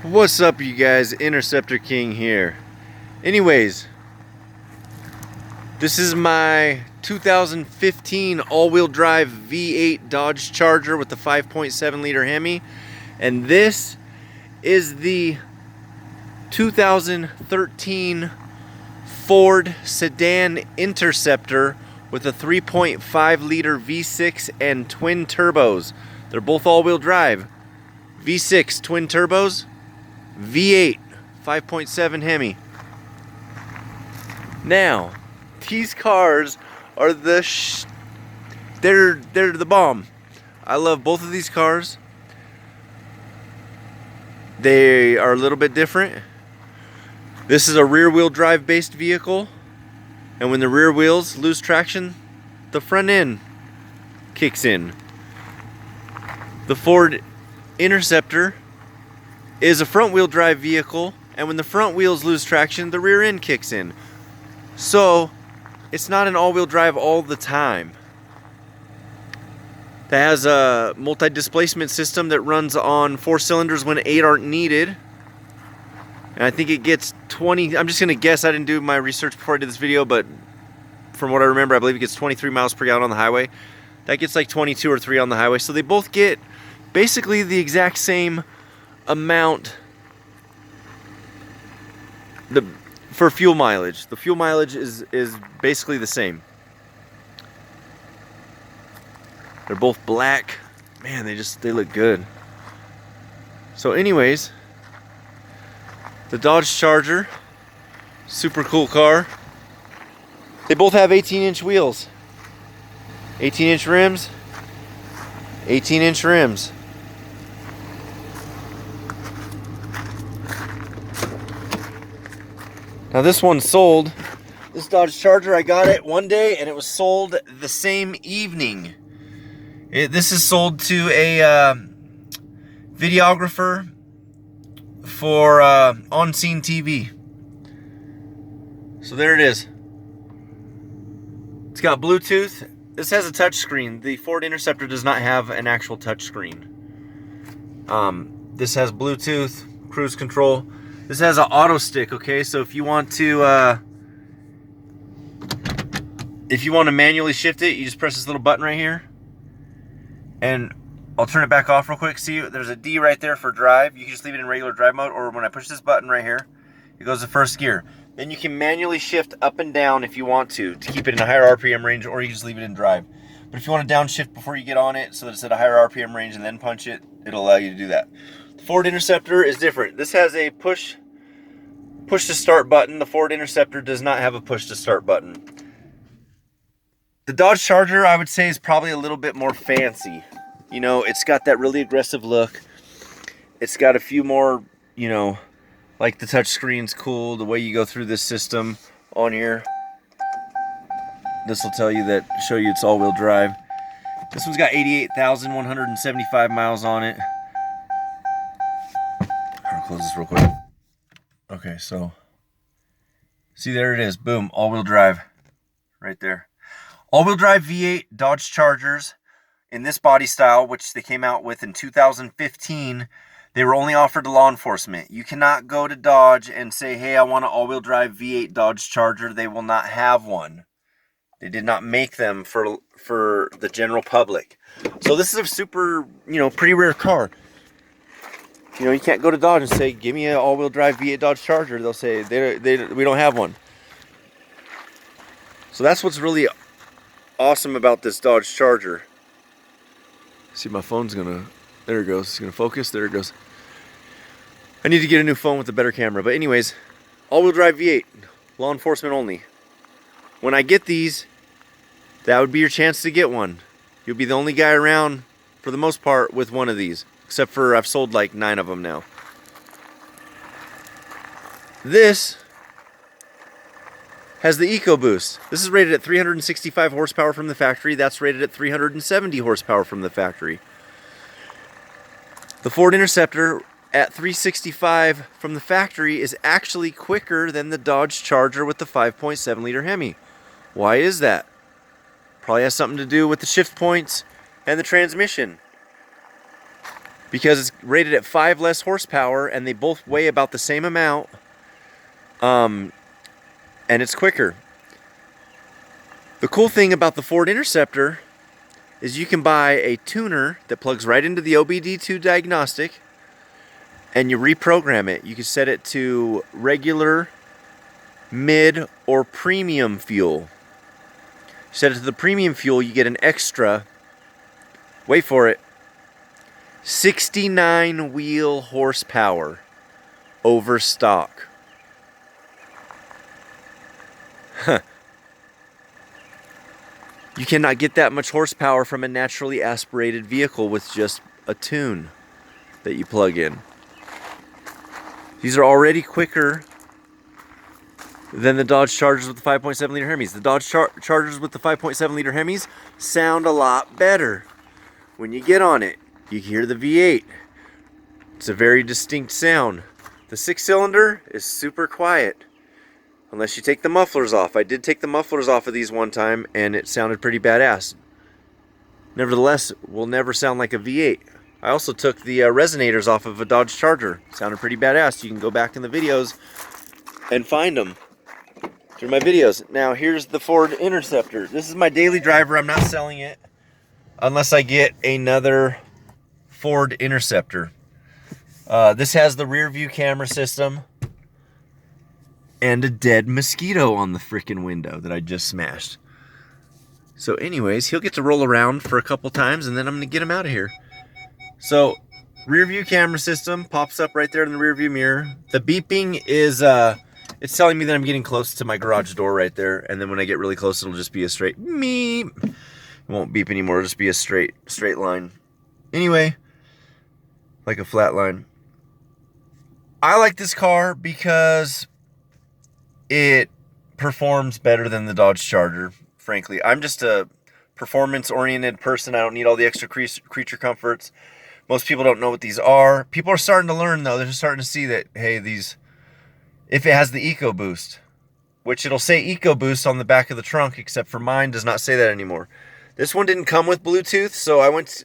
What's up, you guys? Interceptor King here. Anyways, this is my 2015 all-wheel drive V8 Dodge Charger with the 5.7 liter Hemi, and this is the 2013 Ford Sedan Interceptor with a 3.5 liter V6 and twin turbos. They're both all-wheel drive. V6 twin turbos, V8 5.7 Hemi. Now, these cars are they're the bomb. I love both of these cars. They are a little bit different. This is a rear-wheel drive based vehicle, and when the rear wheels lose traction, the front end kicks in. The Ford Interceptor is a front-wheel drive vehicle, and when the front wheels lose traction, the rear end kicks in. So it's not an all-wheel drive all the time. That has a multi-displacement system that runs on 4 cylinders when 8 aren't needed. And I think it gets 20, I'm just going to guess, I didn't do my research before I did this video, but from what I remember, I believe it gets 23 miles per gallon on the highway. That gets like 22 or 3 on the highway. So they both get basically the exact same amount for fuel mileage. The fuel mileage is basically the same. They're both black. Man, they look good. So anyways, the Dodge Charger, super cool car. They both have 18-inch wheels. 18-inch rims. 18-inch rims. Now this one's sold. This Dodge Charger, I got it one day and it was sold the same evening. This is sold to a videographer for on-scene TV. So there it is. It's got Bluetooth. This has a touch screen. The Ford Interceptor does not have an actual touch screen. This has Bluetooth, cruise control. This has an auto stick, okay? So if you want to manually shift it, you just press this little button right here. And I'll turn it back off real quick. See, there's a D right there for drive. You can just leave it in regular drive mode, or when I push this button right here, it goes to first gear. Then you can manually shift up and down if you want to keep it in a higher RPM range, or you can just leave it in drive. But if you want to downshift before you get on it so that it's at a higher RPM range and then punch it, it'll allow you to do that. The Ford Interceptor is different. This has a push to start button. The Ford Interceptor does not have a push to start button. The Dodge Charger, I would say, is probably a little bit more fancy. You know, it's got that really aggressive look. It's got a few more, you know, like the touch screen's cool, the way you go through this system on here. This will tell you show you it's all-wheel drive. This one's got 88,175 miles on it. I'll close this real quick. Okay, so see, there it is. Boom, all-wheel drive right there. All-wheel drive V8 Dodge Chargers in this body style, which they came out with in 2015. They were only offered to law enforcement. You cannot go to Dodge and say, hey, I want an all-wheel drive V8 Dodge Charger. They will not have one. They did not make them for the general public. So this is a super, you know, pretty rare car. You know, you can't go to Dodge and say, give me an all-wheel drive V8 Dodge Charger. They'll say, we don't have one. So that's what's really awesome about this Dodge Charger. See, my phone's gonna, there it goes. It's gonna focus, there it goes. I need to get a new phone with a better camera. But anyways, all-wheel drive V8, law enforcement only. When I get these, that would be your chance to get one. You'll be the only guy around, for the most part, with one of these. Except for I've sold like 9 of them now. This has the EcoBoost. This is rated at 365 horsepower from the factory. That's rated at 370 horsepower from the factory. The Ford Interceptor at 365 from the factory is actually quicker than the Dodge Charger with the 5.7 liter Hemi. Why is that? Probably has something to do with the shift points and the transmission. because it's rated at 5 less horsepower and they both weigh about the same amount. And it's quicker. The cool thing about the Ford Interceptor is you can buy a tuner that plugs right into the AWD diagnostic and you reprogram it. You can set it to regular, mid, or premium fuel. Set it to the premium fuel, you get an extra, wait for it, 69 wheel horsepower over stock. Huh. You cannot get that much horsepower from a naturally aspirated vehicle with just a tune that you plug in. These are already quicker than the Dodge Chargers with the 5.7 liter Hemis. The Dodge Chargers with the 5.7 liter Hemis sound a lot better. When you get on it, you hear the V8. It's a very distinct sound. The 6-cylinder is super quiet, unless you take the mufflers off. I did take the mufflers off of these one time, and it sounded pretty badass. Nevertheless, it will never sound like a V8. I also took the resonators off of a Dodge Charger. Sounded pretty badass. You can go back in the videos and find them through my videos. Now, here's the Ford Interceptor. This is my daily driver. I'm not selling it unless I get another Ford Interceptor. This has the rear view camera system and a dead mosquito on the freaking window that I just smashed. So anyways, he'll get to roll around for a couple times and then I'm going to get him out of here. So, rear view camera system pops up right there in the rear view mirror. The beeping is, it's telling me that I'm getting close to my garage door right there. And then when I get really close, it'll just be a straight meep. It won't beep anymore. It'll just be a straight line. Anyway, like a flat line. I like this car because it performs better than the Dodge Charger, frankly. I'm just a performance-oriented person. I don't need all the extra creature comforts. Most people don't know what these are. People are starting to learn, though. They're starting to see that, hey, these, if it has the EcoBoost, which it'll say EcoBoost on the back of the trunk, except for mine does not say that anymore. This one didn't come with Bluetooth, so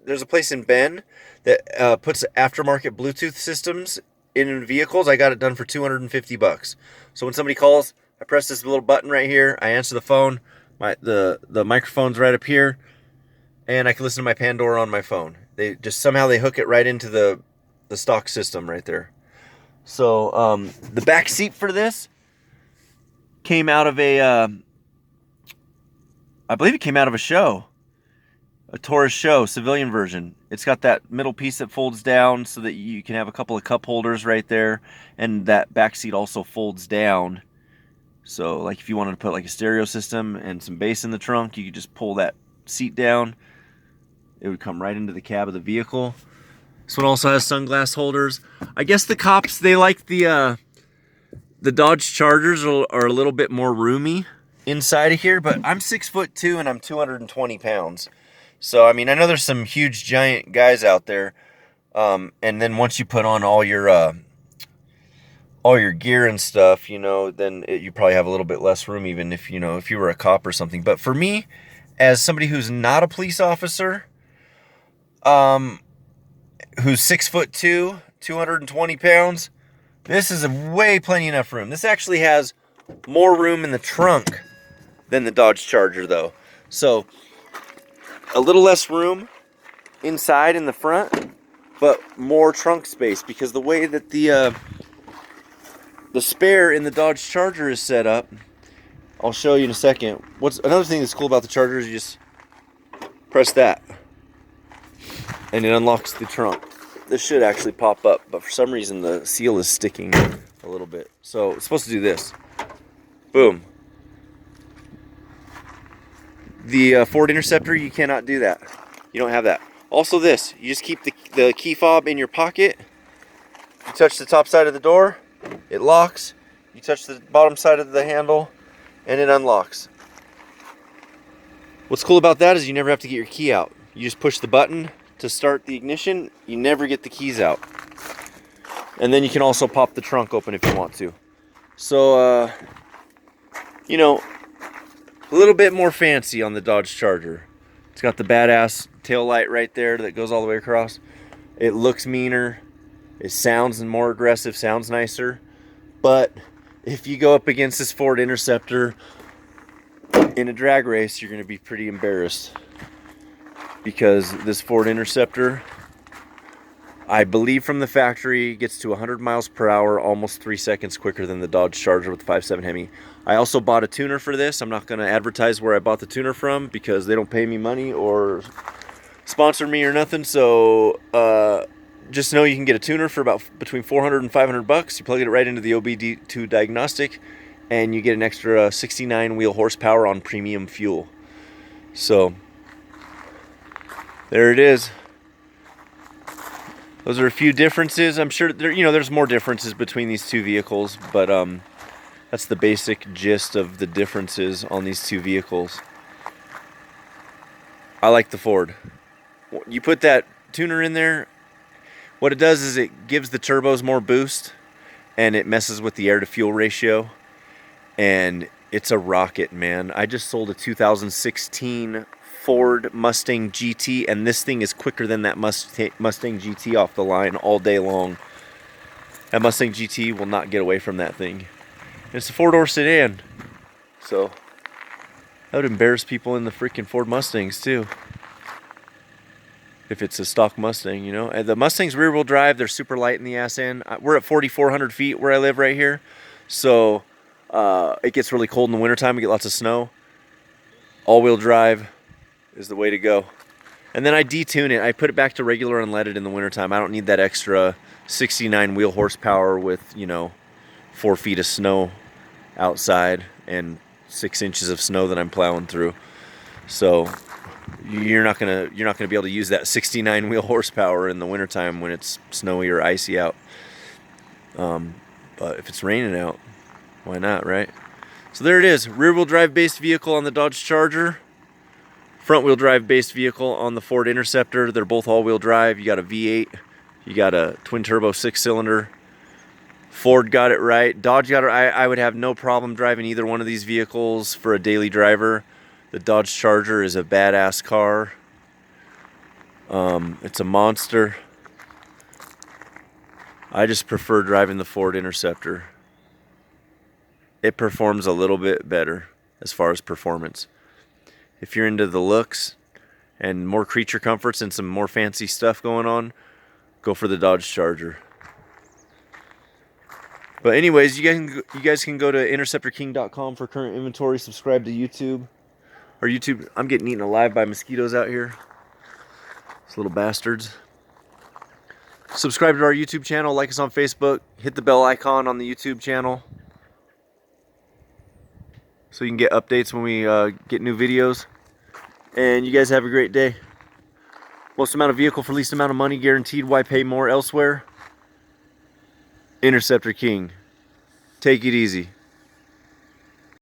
there's a place in Bend that puts aftermarket Bluetooth systems in vehicles. I got it done for $250. So when somebody calls, I press this little button right here. I answer the phone. The microphone's right up here, and I can listen to my Pandora on my phone. They just somehow they hook it right into the stock system right there. So the back seat for this came out of I believe it came out of a show, a Taurus show, civilian version. It's got that middle piece that folds down so that you can have a couple of cup holders right there, and that back seat also folds down. So like if you wanted to put like a stereo system and some bass in the trunk, you could just pull that seat down. It would come right into the cab of the vehicle. This one also has sunglass holders. I guess the cops, they like the Dodge Chargers are a little bit more roomy inside of here, but I'm 6'2" and I'm 220 pounds. So, I mean, I know there's some huge giant guys out there. And then once you put on all your gear and stuff, you know, then you probably have a little bit less room, even if, you know, if you were a cop or something. But for me, as somebody who's not a police officer, who's 6'2", 220 pounds, this is way plenty enough room. This actually has more room in the trunk than the Dodge Charger, though. So, a little less room inside in the front, but more trunk space, because the way that the spare in the Dodge Charger is set up, I'll show you in a second. What's another thing that's cool about the Charger is you just press that and it unlocks the trunk. This should actually pop up, but for some reason the seal is sticking a little bit. So it's supposed to do this. Boom. The Ford Interceptor, you cannot do that. You don't have that. Also this, you just keep the key fob in your pocket. You touch the top side of the door, it locks. You touch the bottom side of the handle, and it unlocks. What's cool about that is you never have to get your key out. You just push the button to start the ignition. You never get the keys out. And then you can also pop the trunk open if you want to. So, you know, a little bit more fancy on the Dodge Charger. It's got the badass tail light right there that goes all the way across. It looks meaner. It sounds more aggressive, sounds nicer. But if you go up against this Ford Interceptor in a drag race, you're going to be pretty embarrassed. Because this Ford Interceptor, I believe from the factory, gets to 100 miles per hour, almost 3 seconds quicker than the Dodge Charger with the 5.7 Hemi. I also bought a tuner for this. I'm not going to advertise where I bought the tuner from because they don't pay me money or sponsor me or nothing. So just know you can get a tuner for about between $400 and $500. You plug it right into the AWD diagnostic, and you get an extra 69 wheel horsepower on premium fuel. So there it is. Those are a few differences. I'm sure there's more differences between these two vehicles, but that's the basic gist of the differences on these two vehicles. I like the Ford. You put that tuner in there, what it does is it gives the turbos more boost, and it messes with the air-to-fuel ratio, and it's a rocket, man. I just sold a 2016 Ford Mustang GT, and this thing is quicker than that Mustang GT off the line all day long. That Mustang GT will not get away from that thing. And it's a four-door sedan, so that would embarrass people in the freaking Ford Mustangs too. If it's a stock Mustang, you know. And the Mustang's rear-wheel drive, they're super light in the ass end. We're at 4,400 feet where I live right here, so it gets really cold in the wintertime. We get lots of snow. All-wheel drive is the way to go. And then I detune it. I put it back to regular unleaded in the wintertime. I don't need that extra 69 wheel horsepower with, 4 feet of snow outside and 6 inches of snow that I'm plowing through. So you're not gonna be able to use that 69 wheel horsepower in the wintertime when it's snowy or icy out. But if it's raining out, why not, right? So there it is, rear-wheel drive based vehicle on the Dodge Charger, front-wheel drive based vehicle on the Ford Interceptor. They're both all-wheel drive. You got a V8, you got a twin-turbo 6-cylinder. Ford got it right. Dodge got it right. I would have no problem driving either one of these vehicles for a daily driver. The Dodge Charger is a badass car. It's a monster. I just prefer driving the Ford Interceptor. It performs a little bit better as far as performance. If you're into the looks and more creature comforts and some more fancy stuff going on, go for the Dodge Charger. But anyways, you guys can go to interceptorking.com for current inventory. Subscribe to YouTube. Or YouTube, I'm getting eaten alive by mosquitoes out here. These little bastards. Subscribe to our YouTube channel. Like us on Facebook. Hit the bell icon on the YouTube channel, so you can get updates when we get new videos. And you guys have a great day. Most amount of vehicle for least amount of money guaranteed. Why pay more elsewhere? Interceptor King. Take it easy.